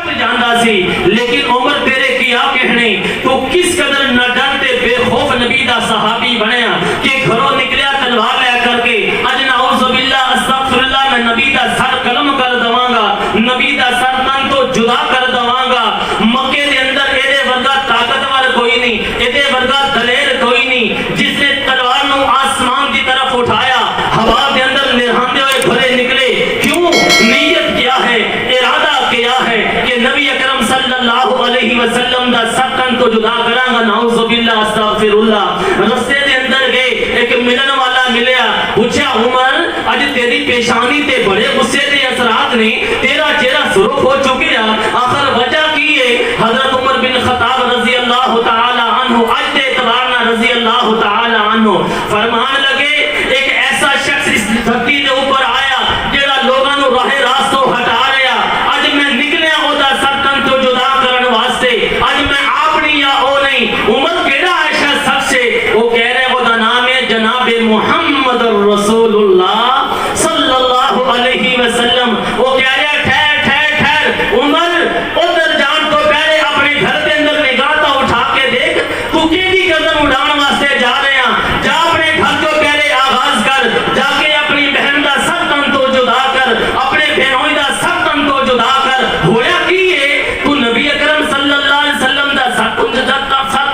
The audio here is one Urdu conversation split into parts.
کٹ جاندا سی لیکن عمر تیرے کیا کہنے تو کس قدر نہ ڈرتے بے خوف نبی دا صحابی بنیا کہ گھروں نکلیا تلوار لے کر کے اج نعوذ باللہ استغفر اللہ میں نبی دا سر قلم کر دواں گا نبی دا سر تن تو جدا کر دواں گا مکے دے اندر ایدے ورگا طاقتور کوئی نہیں ایدے ورگا دلیر کوئی نہیں جس نے تلوار نو آسمان دی طرف اٹھایا ہوا دے اندر نرہاندے ہوئے بھرے نکلے کیوں نیت کیا ہے ارادہ کیا ہے کہ نبی اکرم صلی اللہ علیہ وسلم دا سر تن تو جدا کراں گا نعوذ باللہ استغفر اللہ رستے دے اندر گئے ایک ملن والا ملیا پوچھا عمر اج تیری پیشانی تے بڑے غصے دے اثرات نے تیرا چہرہ سرخ ہو چکے آخر وجہ کی ہے حضرت عمر بن خطاب رضی اللہ تعالی عنہ اج دے اعتبار نہ رضی اللہ تعالی عنہ فرمان لگے ایک ایسا شخص اس دھرتی دے اوپر آیا جڑا لوگاں نو راہ راست تو ہٹا رہا اج میں نکلیا او دا سر تن تو جدا کرن واسطے اج میں اپنی یا او نہیں عمر کیڑا ایسا شخص ہے وہ کہہ رہے او دا نام ہے جناب محمد رسول اللہ صلی اللہ علیہ وسلم وہ کہہ رہا ٹھہر ٹھہر ٹھہر عمر ادھر جان تو پہلے اپنے گھر کے اندر نگاہ تو اٹھا کے دیکھ تو کیڑی قدم اڑان واسطے جا رہے ہیں جا اپنے گھر تو پہلے آغاز کر جا کے اپنی بہن دا سر تن تو جدا کر اپنے بہنوئی دا سر تن تو جدا کر ہویا کی ہے تو نبی اکرم صلی اللہ علیہ وسلم دا سر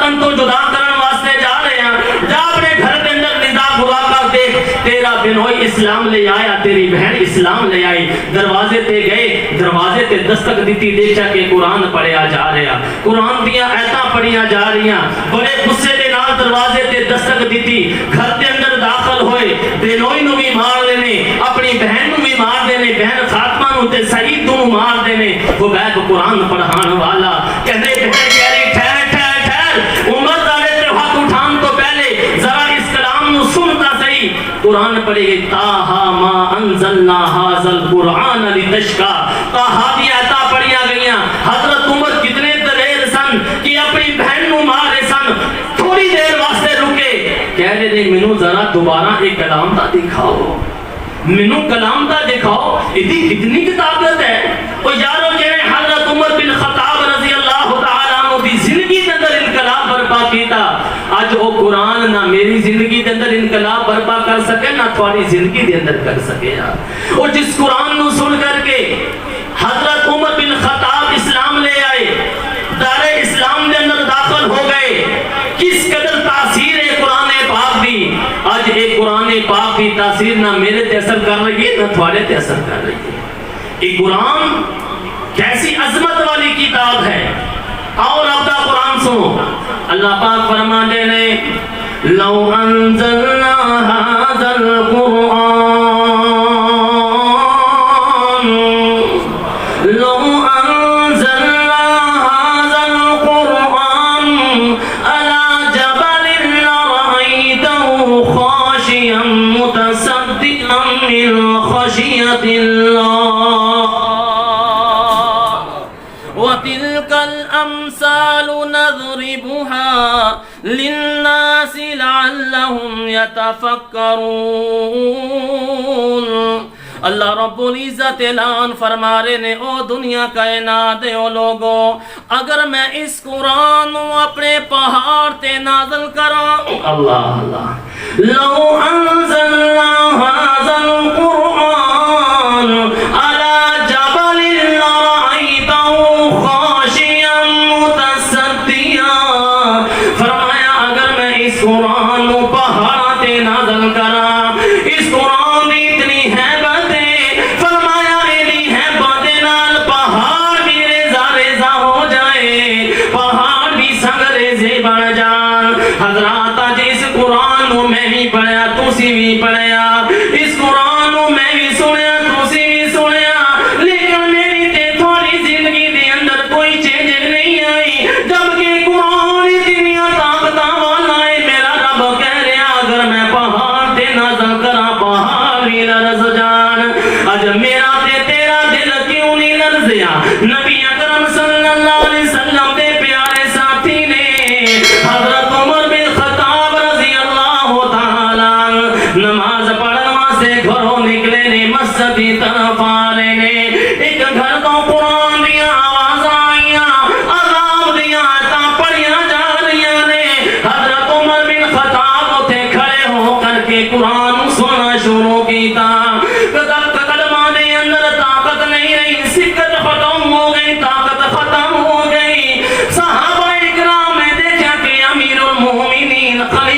تن تو جدا کرن واسطے جا رہے ہیں جا اپنے گھر کے اندر نگاہ گوا کر دیکھ تیرا بہنوئی اسلام لے آیا تیری بہن اسلام لے آئی دروازے تے گئے دروازے تے دستک دیتی دیکھا کہ قرآن پڑھیا جا رہا قرآن دیا ایتاں پڑھیا جا رہیاں بڑے غصے دے نال دروازے تے دستک دیتی گھر دے اندر داخل ہوئے بہنوئی نو بھی مار دینے اپنی بہن نو بھی مار دینے بہن فاطمہ نو تے سعید نو مار دینے وہ بیٹھ قرآن پڑھان والا کہنے بہن کہہ رہی ٹھہر ٹھہر ٹھہر عمر دارے تے ہاتھ اٹھان تو پہلے ذرا اس کلام نو سنتا صحیح قرآن پڑھے گئی تاہا ما انزلنا حاضر قرآن لتشکا تاہا دی آیتاں پڑھیا گئیاں حضرت عمر کتنے دلیر سن کہ اپنی بہن نو مارے سن تھوڑی دیر واسطے رکے کہہ رہے نہیں منو ذرا دوبارہ ایک کلام تا دکھاؤ منو کلام تا دکھاؤ اتنی کتنی کتابت ہے وہ یارو جنہیں حضرت عمر بن خطاب رضی اللہ تعالیٰ عنہ دی زندگی کے اندر انقلاب برپا کیتا آج وہ قرآن نہ میری زندگی کے اندر انقلاب برپا کر سکے نہ تھوڑی زندگی کے اندر کر سکے اور جس قرآن نو سن کر کے حضرت عمر بن خطاب اسلام لے آئے دار اسلام کے اندر داخل ہو گئے کس قدر تاثیر ہے قرآن پاک دی آج ایک قرآن پاک کی تاثیر نہ میرے تے اثر کر رہی ہے نہ تھوڑے تے اثر کر رہی ہے یہ قرآن کیسی عظمت والی کتاب ہے اور اب دا قرآن سنو اللہ پاک فرما دے نے لو انزلنا هذا القرآن لو انزلنا هذا القرآن على جبل لرأيته خاشعا متصدعا من خشية الله وتلك الأمثال نضربها للناس لعلهم يتفكرون اللہ رب العزت اعلان فرما رہے نے او دنیا کائنات او لوگو اگر میں اس قرآن اپنے پہاڑ تے نازل کراں اللہ اللہ لو انزلنا هذا القرآن على جبل لرأيته خاشعا متصدعا فرمایا اگر میں اس قرآن پہاڑ تے نازل کراں اس قرآن دی اتنی ہیبت ہے فرمایا ایدی ہیبت نال پہاڑ بھی ریزہ ریزہ ہو جائے پہاڑ بھی سنگ ریزے بن جان حضرات آج اس قرآن میں بھی پڑھیا تسی بھی پڑھیا اس قرآن میں بھی سنیا تسی بھی سنیا لیکن میری تے تھوڑی زندگی دے اندر کوئی چینج نہیں آئی جبکہ قرآن اتنی طاقتاں والا ہے میرا رب کہہ رہا اگر میں پہاڑ تے نازل کراں پہاڑ بھی لرز جان اج میرا تے تیرا دل کیوں نہیں لرزیا نبی اکرم صلی اللہ علیہ وسلم دے پیارے ساتھی نے حضرت عمر بن خطاب رضی اللہ تعالیٰ نماز پڑھ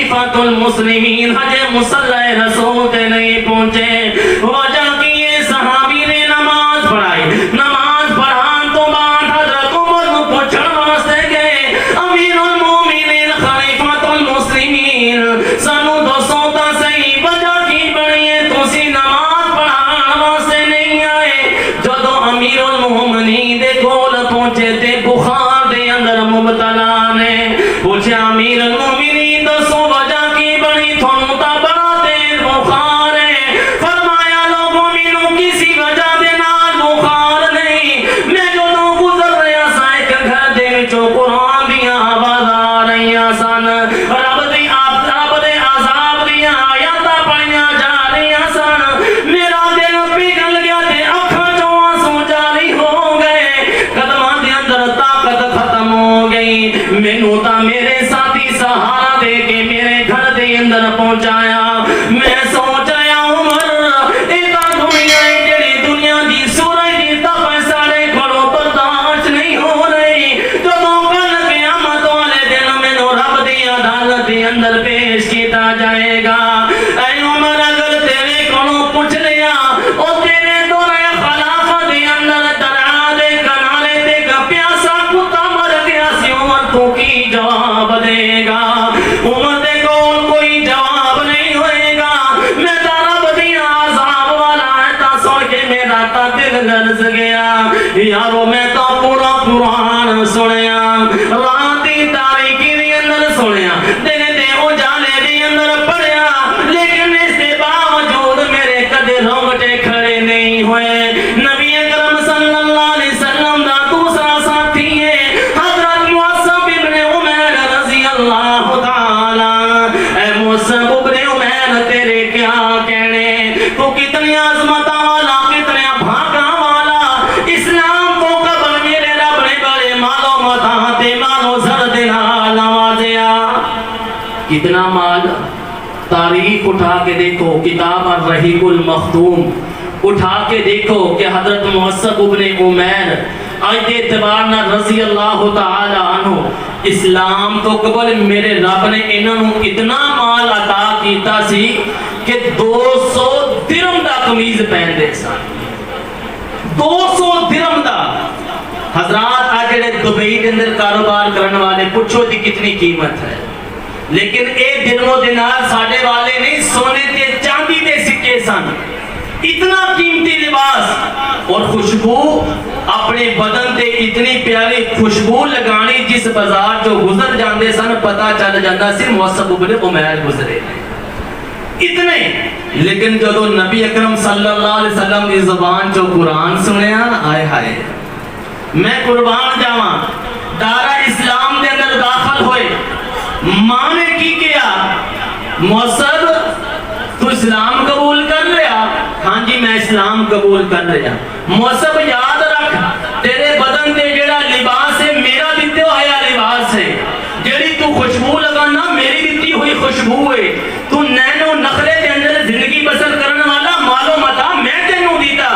خلیفۃ المسلمین حج مصلی رسول تے نہیں پہنچے، وجہ کی یہ صحابی نے نماز پڑھائی، نماز پڑھان تو بعد حضرت عمر نو پوچھن واسطے گئے، امیر المومنین خلیفۃ المسلمین سانو دسو تا صحیح وجہ کی بنی ہے تسی نماز پڑھان واسطے نہیں آئے؟ جدو امیر المومنین دے کول پہنچے تے بخار دے اندر مبتلا نے پوچھا امیر المومنین دسو وجہ کی بنی تھانوں تا بڑا تیز بخار ہے؟ فرمایا لوگوں مینوں کسی وجہ دے نال بخار نہیں، میں جدوں گزر رہا سا ایک گھر دے وچوں قرآن دیاں آوازاں آ رہیاں سن، رب دے عذاب دیاں آیاتاں پڑھیاں جا رہیاں سن، میرا دل پگھل گیا تے اکھاں چوں آنسو جاری ہو گئے، قدماں دے اندر طاقت ختم ہو گئی، مینوں تا میرے ساتھی سہارا دے کے میرے گھر دے اندر پہنچایا، میں سوچ آیا عمر ایتا دنیا ہے جڑی دنیا دی سورج دی تپ سارے کھڑو برداشت نہیں ہو رہی، جدوں کل قیامت والے دن مینوں رب دی عدالت دے اندر پیش کیتا جائے گا، اے عمر اگر تیرے کولوں پوچھ لیا او تیرے دورے خلافت دے اندر دریا دے کنارے تے پیاسا کتا مر گیا سی، عمر تو کی جواب دے گا؟ عمر دے کول کوئی جواب نہیں ہوئے گا، میں تا رب دی عذاب والا ہے تا سن کے میرا تا دل گرز گیا، یارو میں تا پورا قرآن سنیا، رات دی تاریکی دی اندر سنیا، دن دے اجالے دی اندر پڑھیا، لیکن اس دے باوجود میرے کدے رونگٹے کھڑے نہیں ہوئے، نبی اکرم صلی اللہ علیہ وسلم دا دوسرا ساتھی ہے حضرت مصعب ابن عمیر رضی اللہ تعالی، اے مصعب ابن عمیر تیرے کیا کہنے، تو کتنی عظمتاں والا کتنے بھاگاں والا، اسلام کو قبل میرے رب نے بڑے مالو متاں تے مالو زر دے نال نوازیا، کتنا مال، تاریخ اٹھا کے دیکھو، کتاب الرحیق المختوم اٹھا کے دیکھو کہ حضرت مصعب ابن عمیر آج دے اعتبار نہ رضی اللہ تعالی عنہ اسلام تو قبل میرے رب نے انہوں اتنا مال عطا کیتا سی کہ 200 درم دا قمیض پہن دے سن، 200 درم دا۔ حضرات آج جڑے دبئی کے اندر کاروبار کرنے والے پوچھو دی کتنی قیمت ہے، لیکن اے درم و دینار ساڑھے والے نہیں، سونے تے چاندی دے سکے سن، اتنا قیمتی لباس اور خوشبو اپنے بدن تے اتنی پیاری خوشبو لگانی، جس بازار جو گزر جاندے سن پتہ چل جاندہ سی مصعب ابن عمیر گزرے اتنے، لیکن جدو نبی اکرم صلی اللہ علیہ وسلم کی زبان جو قرآن سنیا، آئے ہائے میں قربان جاواں، دارہ اسلام دے اندر داخل ہوئے، ماں نے کی کیا، مصعب تو اسلام قبول کر لیا؟ ہاں جی میں اسلام قبول کر لیا۔ مصعب یاد رکھ تیرے بدن تے جڑا لباس ہے میرا دیتے ہویا لباس ہے، جڑی تو خوشبو لگانا میری دیتی ہوئی خوشبو ہے، تو نینو نخرے دے اندر زندگی بسر کرنے والا مالو متا میں تینوں دیتا،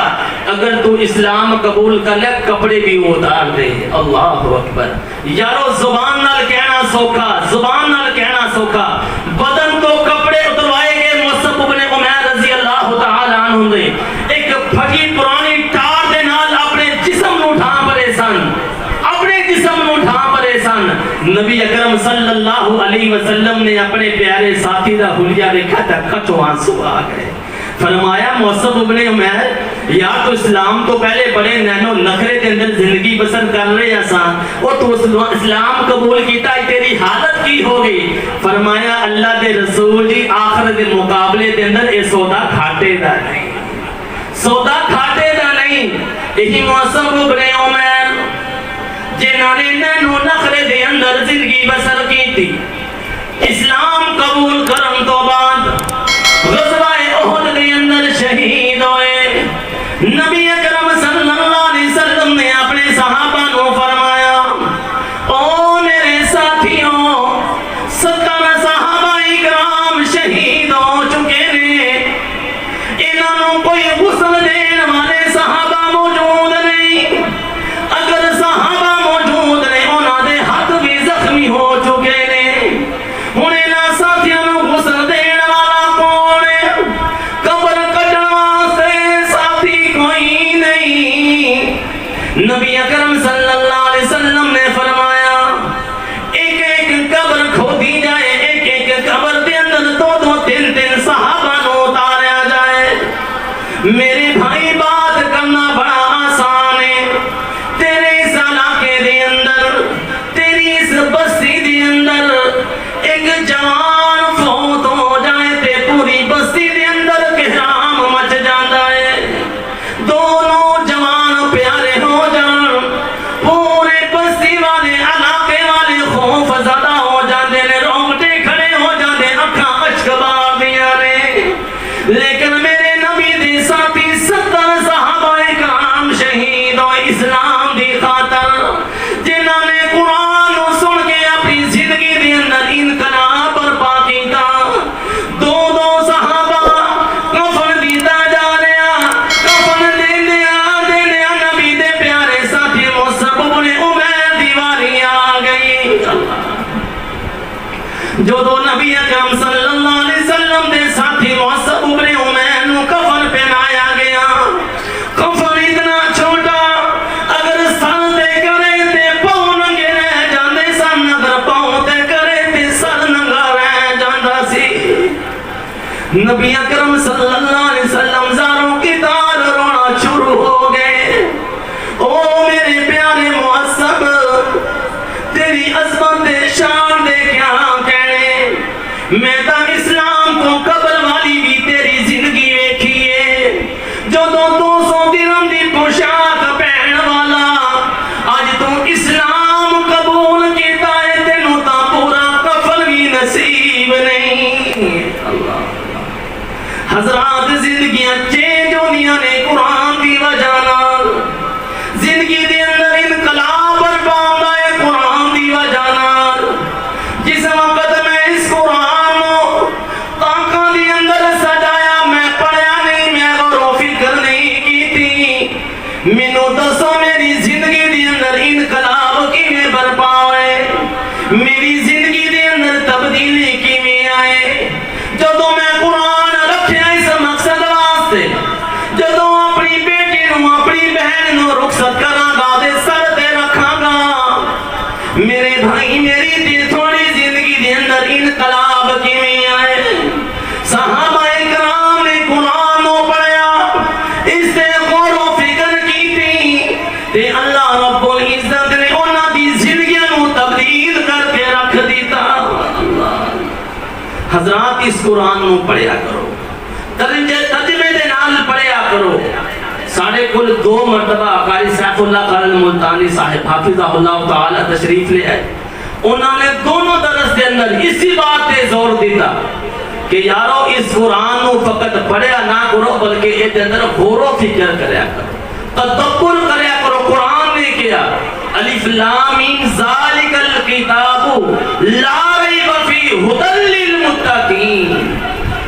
اگر تو اسلام قبول کر لے کپڑے بھی اتار دے۔ اللہ اکبر، یارو زبان نال کہنا سوکھا، زبان نال کہنا سوکھا، بدن تو کپڑے اتروائے گئے مصعب ابن عمیر رضی اللہ تعالی عنہ دے، ایک پھٹی پرانی ٹار دے نال اپنے جسم نو ڈھانپ رہے سن، اپنے جسم نو ڈھانپ رہے سن۔ نبی اکرم صلی اللہ علیہ وسلم نے اپنے پیارے ساتھی دا حلیہ دیکھا تھا، کھچو آنسو آ گئے، فرمایا مصعب ابن عمیر یا تو اسلام تو پہلے بڑے نینو نخرے دے اندر زندگی بسر کر رہے آسان، اور تو اسلام قبول کیتا ہے تیری حالت کی ہوگی؟ فرمایا اللہ دے رسول جی آخر دے مقابلے دے اندر اے سودا کھاٹے دا نہیں، سودا کھاٹے دا نہیں۔ یہی مصعب ابن عمیر جنہاں نے نینو نخرے دے اندر زندگی بسر کی تھی، اسلام قبول کرن تو بعد غزوہ احد دے اندر شہید ہوئے، نبی اکرم صلی اللہ علیہ وسلم نے اپنے صحابہ نو فرمایا او میرے ساتھیوں 70 صحابہ اکرام شہید ہو چکے نے، انہاں نو کوئی غسل دین والے صحابہ موجود نہیں، اگر صحابہ موجود نے انہاں دے ہاتھ بھی زخمی ہو چکے نے، ہن انہاں ساتھیاں لیکن میرے نبی دے ساتھی 70 صحابہ کرام شہید ہوئے اسلام دی خاطر، جنہاں نے قرآن نو سن کے اپنی زندگی دے اندر انقلاب برپا کیتا۔ دو صحابہ کفن دیتا جا رہا، کفن دینے نبی دے پیارے ساتھی مصعب بن عمیر دی واری آ گئی۔ جو دو نبی اکرم صلی اللہ علیہ وسلم دے ساتھی مصعب بن عمیر نو کفن پہنایا گیا۔ کفن اتنا چھوٹا، اگر سر تے کرے تے پاؤں ننگے رہ جاندے سن، اگر پاؤں تے کرے تے سر ننگا رہ جاندا سی۔ نبی اکرم صلی اللہ علیہ وسلم زاروں کی تار رونا شروع ہو گئے۔ او میرے پیارے مصعب، تیری عظمت شان دے کیا کہنے، میں تا اسلام کو قبل والی بھی تیری زندگی ویکھیے، جو 200 درہم دی پوشاک پہن والا آج تو اسلام قبول کیتا ہے، تینوں تا پورا کفن بھی نصیب نہیں۔ اللہ حضرات، زندگیاں چینج ہونیاں نے قرآن دی وجہ نال، زندگی دے اندر انقلاب برپا ہوندا ہے قرآن دی وجہ نال۔ جس وقت میں اس قرآن نو تاکاں دی اندر سجایا، میں پڑھیا نہیں، میں غور و فکر نہیں کیتی، مینوں دسو میری زندگی دے اندر انقلاب کیویں برپا ہوئے، میری زندگی دے اندر تبدیلی کیویں آئے۔ جدوں میں قرآن رکھیا اس مقصد واسطے، جدوں اپنی بیٹی نو اپنی بہن نو رخصت کراں گا دے سر تے رکھاں گا، میرے بھائی میری تے تھوڑی زندگی دے اندر انقلاب کیویں آئے۔ صحابہ کرام نے قرآن نو پڑھیا، اس تے غور و فکر کیتی، تے اللہ رب العزت نے انہاں دی زندگیاں نو تبدیل کر کے رکھ دیتا۔ حضرات، اس قرآن نو پڑھیا کرو، ترجمے دے نال پڑھیا کرو۔ ساڑھے کل 2 مرتبہ قاری سیف اللہ قاری ملتانی صاحب حافظہ اللہ تعالی تشریف لے آئے، انہوں نے دونوں درس دے اندر اسی بات تے زور دیتا کہ یارو اس قرآن نو فقط پڑھیا نہ کرو، بلکہ اس دے اندر غور و فکر کریا کرو، تدبر کریا کرو۔ قرآن نے کیا الف لام میم ذالک الکتاب لا ریب فیہ ھدی للمتقین،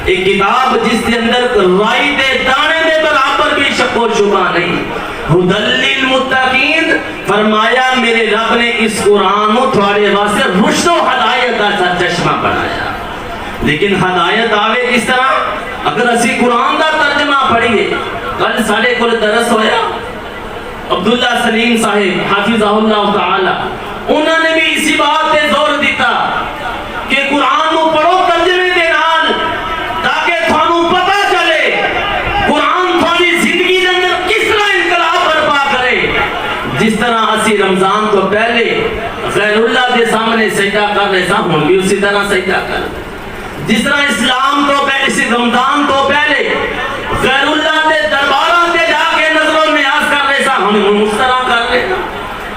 ایک کتاب جس کے اندر رائی دے دانے دے برابر بھی شک و شبہ نہیں، ھدی للمتقین، فرمایا میرے رب نے اس قرآن کو تھوڑے واسطے رشد و ہدایت کا چشمہ بنایا۔ لیکن ہدایت آوے کس طرح؟ اگر اسی قرآن دا ترجمہ پڑھیے، کل ساڑھے کل درس ہویا عبداللہ سلیم صاحب حافظہ اللہ تعالی، انہوں نے بھی اسی بات تے زور دیتا کہ قرآن کو پڑھو ترجمے دے نال، تاکہ تھانوں پتہ چلے قرآن تھوڑی زندگی دے اندر کس طرح انقلاب برپا کرے۔ جس طرح اسی رمضان تو پہلے غیر اللہ دے سامنے سجدہ کر رہے سا، ہم بھی اسی طرح سجدہ کر، جس طرح اسلام تو پہلے، اسی رمضان تو پہلے غیر اللہ دے درباراں تے جا کے نظر و نیاز کر رہے سا، ہم اس طرح کر رہے ہیں۔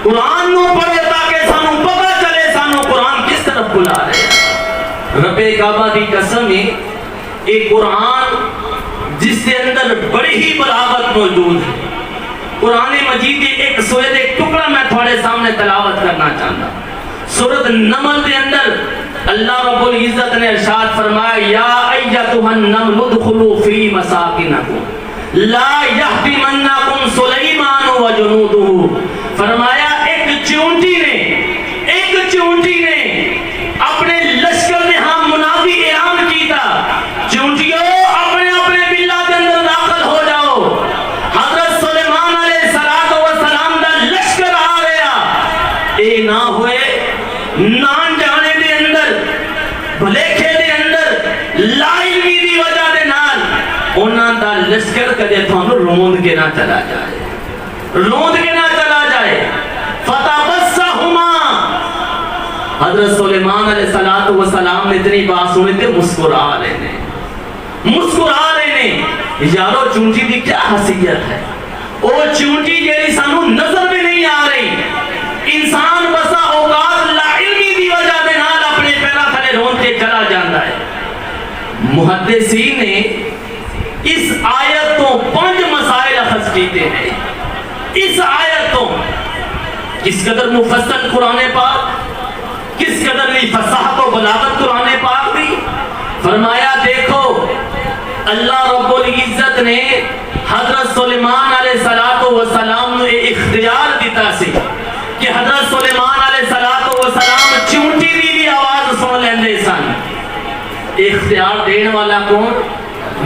قرآن نو پڑھے تاکہ سانوں پتہ چلے سانوں قرآن کس طرف بلا رہے ہیں۔ رب کعبہ دی قسم ہے، ایک قرآن جس کے اندر بڑی ہی بلاغت موجود ہے۔ قرآن مجید کی ایک سورہ ایک ٹکڑا میں تھوڑے سامنے تلاوت کرنا چاہتا ہوں۔ سورۃ النمل کے اندر اللہ رب العزت نے ارشاد فرمایا یا ایتھا النمل ادخلوا فی مساکنکم لا یحطمنکم سلیمان و جنودہ، فرمایا ایک چونٹی نے اپنے لشکر نے ہم منادی اعلان کیتا، چونٹیوں اپنے اپنے بلا کے اندر داخل ہو جاؤ، حضرت سلیمان علیہ السلام دا لشکر آ گیا۔ اے نہ ہوئے نان جانے دے اندر، بھلیکھے دے اندر، لا علمی دی وجہ دے نال انہاں دا لشکر کدے تھانوں روند کے نہ چلا جائے، فتبسہما، حضرت سلیمان علیہ السلام نے اتنی بات سنی تھے، مسکرا رہے نے، یارو چونٹی دی کیا حیثیت ہے، وہ چونٹی جیڑی سانو نظر بھی نہیں آ رہی، انسان بسا اوقات لا علمی دی وجہ دے نال اپنے پیرا تھلے رون کے چلا جاندہ ہے۔ محدثین نے اس آیت تو 5 مسائل اخذ کیتے ہیں. اس آیت تو کس قدر مفصل قرآن پاک، کس قدر نہیں فصاحت و بلاغت قرآن پاک دی. فرمایا دیکھو اللہ رب العزت نے حضرت سلیمان علیہ السلام نے اختیار دیتا سی کہ حضرت سلیمان علیہ السلام چونٹی دی بھی آواز سن لیندے سن. اختیار دین والا کون؟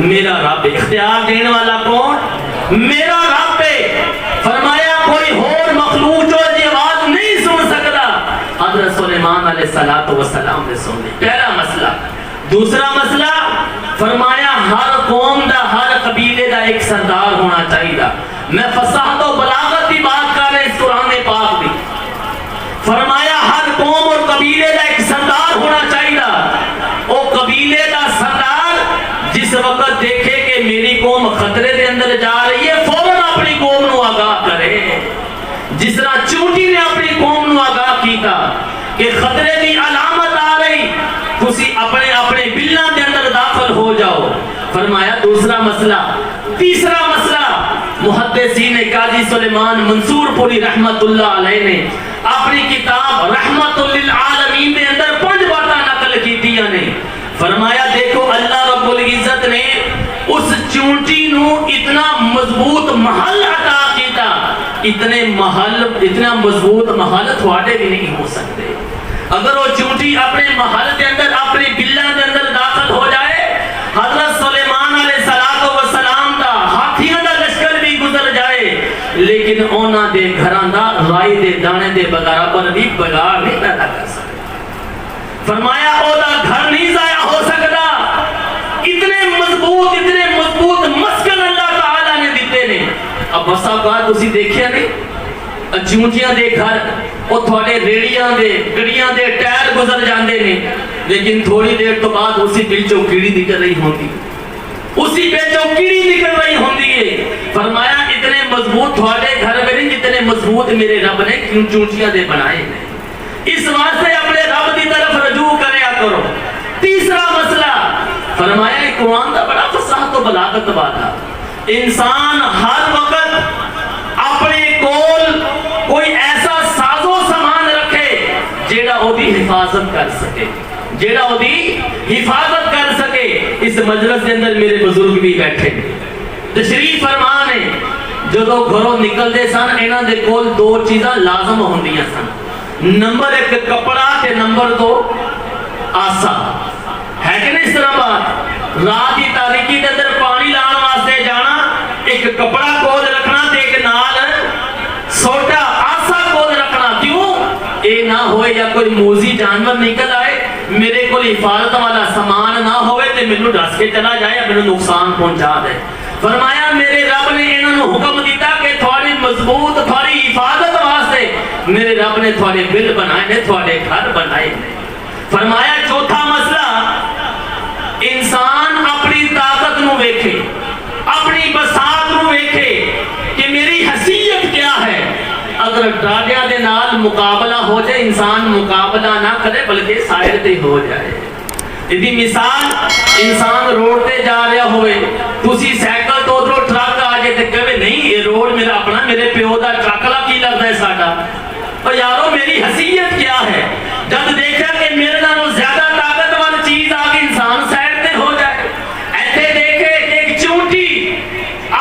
میرا رب. اختیار دین والا کون؟ میرا رب ہے. فرمایا کوئی اور مخلوق جو یہ آواز نہیں سن سکتا، حضرت سلیمان علیہ السلام نے سن لی. پہلا مسئلہ. دوسرا مسئلہ فرمایا ہر قوم دا، ہر قبیلے دا ایک سردار ہونا چاہیے. میں فصاحت و بلاغت کی بات کر رہے اس قرآن پاک دی. فرمایا ہر قوم اور قبیلے دا ایک سردار ہونا چاہیے. او قبیلے دا سردار جس وقت دیکھے کہ میری قوم خطرے دے اندر جا رہی ہے فوراً اپنی قوم نو آگاہ کرے. جس طرح چونٹی نے اپنی قوم نو آگاہ کیتا کہ خطرے دی علامت آ رہی، تسی اپنے اپنے بلّاں دے اندر داخل ہو جاؤ. فرمایا دوسرا مسئلہ. تیسرا مسئلہ محدثین قاضی سلیمان منصور پوری رحمت اللہ علیہ نے اپنی کتاب رحمت للعالمین دے اندر 5 باتاں نقل کیتیاں نے. فرمایا دیکھو اللہ رب العزت نے اس چونٹی نو اتنا مضبوط محل عطا کیتا. اتنا مضبوط محل تھوڑے بھی نہیں ہو سکتے. اگر وہ چونٹی اپنے محل کے اندر اپنے بلّاں کے اندر داخل ہو جائے، حضرت سلیمان علیہ السلام دا ہاتھیاں دا لشکر بھی گزر جائے لیکن اونا دے گھران دا رائی دے دانے دے برابر بھی بگاڑ نہیں پیدا کر سکتا. فرمایا او دا گھر نہیں ضائع ہو سکتا. اتنے مضبوط مسکن اللہ تعالیٰ نے دیتے نے. اب بسا بات اسی دیکھیا نہیں چونٹیاں دے گھر وہ تھوڑے ریڑیاں دے گڑیاں دے ٹائر گزر جاندے نے لیکن تھوڑی دیر تو بعد اسی بلچوں کیڑی نکل رہی ہوندی، اسی بلچوں کیڑی نکل رہی ہوندی ہے. فرمایا اتنے مضبوط تھوڑے گھر میں نہیں جتنے مضبوط میرے رب نے چونٹیاں دے بنائے ہیں. اس واسطے اپنے رب کی طرف رجوع کریا کرو. تیسرا مسئلہ فرمایا قرآن دا بڑا فصاحت و بلاغت والا. انسان ہر وقت اپنے کول کوئی ایسا ساز و سامان رکھے جیڑا او دی حفاظت کر سکے، جیڑا او دی حفاظت کر سکے. اس مجلس کے اندر میرے بزرگ بھی بیٹھے تشریف فرمان ہے. جدو گھروں نکل دے سن انہاں دے کول 2 چیزاں لازم ہوندیاں سن. نمبر 1 کپڑا تے نمبر 2 آسا. ہے کہ نہیں اس طرح بات؟ رات کی تاریکی دے اندر پانی لان واسطے جانا، ایک کپڑا کول رکھنا تے ایک نال سوٹا آسا کول رکھنا. کیوں؟ اے نہ ہوئے یا کوئی موزی جانور نکل آئے میرے کو حفاظت والا سامان نہ ہوئے تے مینوں ڈس کے چلا جائے یا مینوں نقصان پہنچا دے. فرمایا میرے رب نے انہاں نوں حکم دیتا کہ تھوڑی مضبوط تھوڑی حفاظت واسطے میرے رب نے تھوڑے بل بنائے نے، تھوڑے گھر بنائے نے. فرمایا چوتھا مسئلہ انسان اپنی طاقت نو ویکھے، اپنی بساط نو ویکھے کہ میری حیثیت کیا ہے. اگر ڈاڈیاں دے نال مقابلہ ہو جائے انسان مقابلہ نہ کرے بلکہ سائر تے ہو جائے. یدی مثال انسان روڈ تے جا رہا ہوئے تسی سائیکل تو ادھروں ٹرک آ جائے تے کہے نہیں یہ روڈ میرا اپنا میرے پیو دا ٹرکلا کی لگتا ہے ساڈا. اور یارو میری حیثیت کیا ہے؟ جب دیکھا کہ میرے نالوں زیادہ طاقتور چیز آ کے انسان سائر تے ہو جائے. ایسے دیکھے ایک چونٹی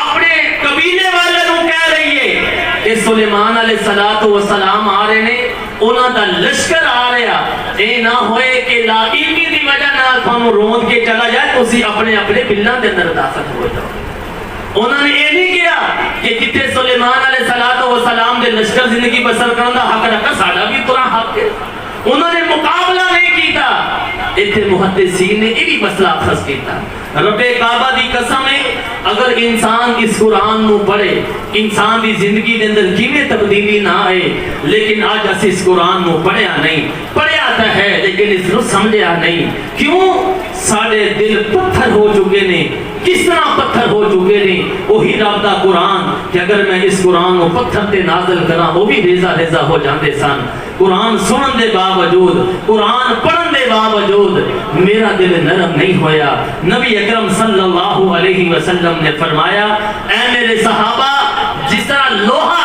اپنے قبیلے والے نوں کہہ رہی ہے کہ سلیمان علیہ السلام آ رہے نے، انہاں دا لشکر آ رہا. اے نہ ہوئے کہ لا علمی دی وجہ نال تھانوں روند کے چلا جائے تو اسی اپنے اپنے بلاں دے اندر داخل ہو جاؤ. انہوں نے یہ نہیں کیا کہ کتے سلیمان علیہ السلام دے لشکر زندگی بسر کرنے دا حق رکھا ساڈا بھی ترا حق ہے. انہوں نے مقابلہ نہیں کیتا. اتنے محدثین نے یہ بھی مسئلہ اخذ کیتا. رب کعبہ دی قسم ہے اگر انسان اس قرآن نو پڑھے انسان دی زندگی دے اندر کیویں تبدیلی نہ آئے. لیکن آج اسی اس قرآن نو پڑھیا نہیں، پڑھیا تا ہے لیکن اس نو سمجھیا نہیں. کیوں؟ ساڑے دل پتھر ہو چکے نے. کس طرح پتھر ہو چکے نے. وہی رب دا قرآن کہ اگر میں اس قرآن کو پتھر تے نازل کراں وہ بھی ریزہ ریزہ ہو جاندے سن. قرآن سنن دے باوجود، قرآن پڑھن دے باوجود میرا دل نرم نہیں ہویا. نبی اکرم صلی اللہ علیہ وسلم نے فرمایا اے میرے صحابہ، جس طرح لوہا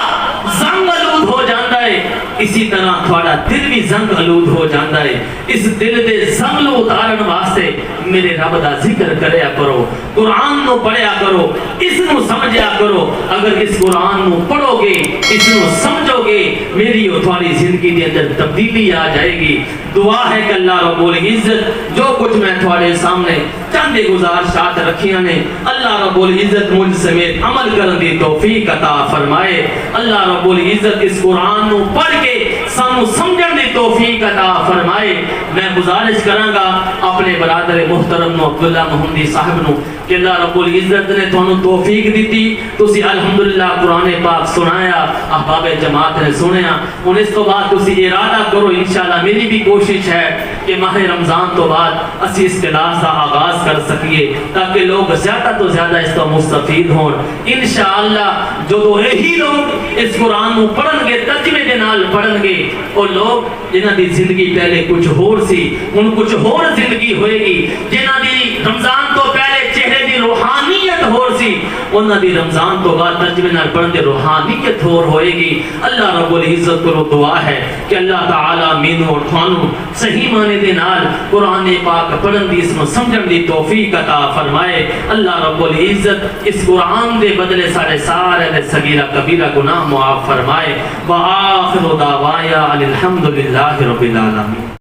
زنگ آلود ہو جاتا ہے اسی طرح تھوڑا دل بھی زنگ آلود ہو جاتا ہے. اس دل دے زنگ نو اتارن واسطے میرے رب دا ذکر کریا کرو، قرآن نو پڑھیا کرو، اس نو سمجھیا کرو. اگر اس قرآن نو پڑھو گے، اس نو سمجھو گے، میری اور تھوڑی زندگی دے اندر تبدیلی آ جائے گی. دعا ہے کہ اللہ رب العزت جو کچھ میں تھوڑے سامنے چند گزارشات رکھیاں نے، اللہ رب العزت مجھ سمیت عمل کرن دی توفیق عطا فرمائے. اللہ رب العزت اس قرآن نو پڑھ کے سانو سمجھن دی توفیق عطا فرمائے. میں گزارش کراں گا اپنے برادر محترم نو عبداللہ محمدی صاحب نو کہ اللہ رب العزت نے تھانو توفیق دیتی، تسی الحمدللہ قرآن پاک سنایا، احباب جماعت نے سنیا. ہن اس تو بعد تسی ارادہ کرو، انشاءاللہ میری بھی کوشش ہے کہ ماہ رمضان تو بعد اسی اس کلاس کا آغاز کر سکیے تاکہ لوگ زیادہ تو زیادہ اس کو مستفید ہون. انشاءاللہ جو دو یہی لوگ اس قرآن کو پڑھن گے، ترجمے دے نال پڑھن گے، وہ لوگ جنہاں دی زندگی پہلے کچھ ہور سی ان کچھ ہور زندگی ہوئے گی. جنہاں دی رمضان تو پہلے چہرے دی روحانیت ہور سی انہاں دی رمضان تو بعد ترجمے نال پڑھن دے روحانیت ہور ہوئے گی. اللہ رب العزت کو دعا ہے کہ اللہ تعالی مینوں اور تھانوں صحیح معنی دے نال قرآن پاک پڑھن دی، اس نو سمجھن دی توفیق عطا فرمائے. اللہ رب العزت اس قرآن دے بدلے سارے دے صغیرہ کبیرہ گناہ معاف فرمائے. وآخر دعوایا الحمدللہ رب العالمین.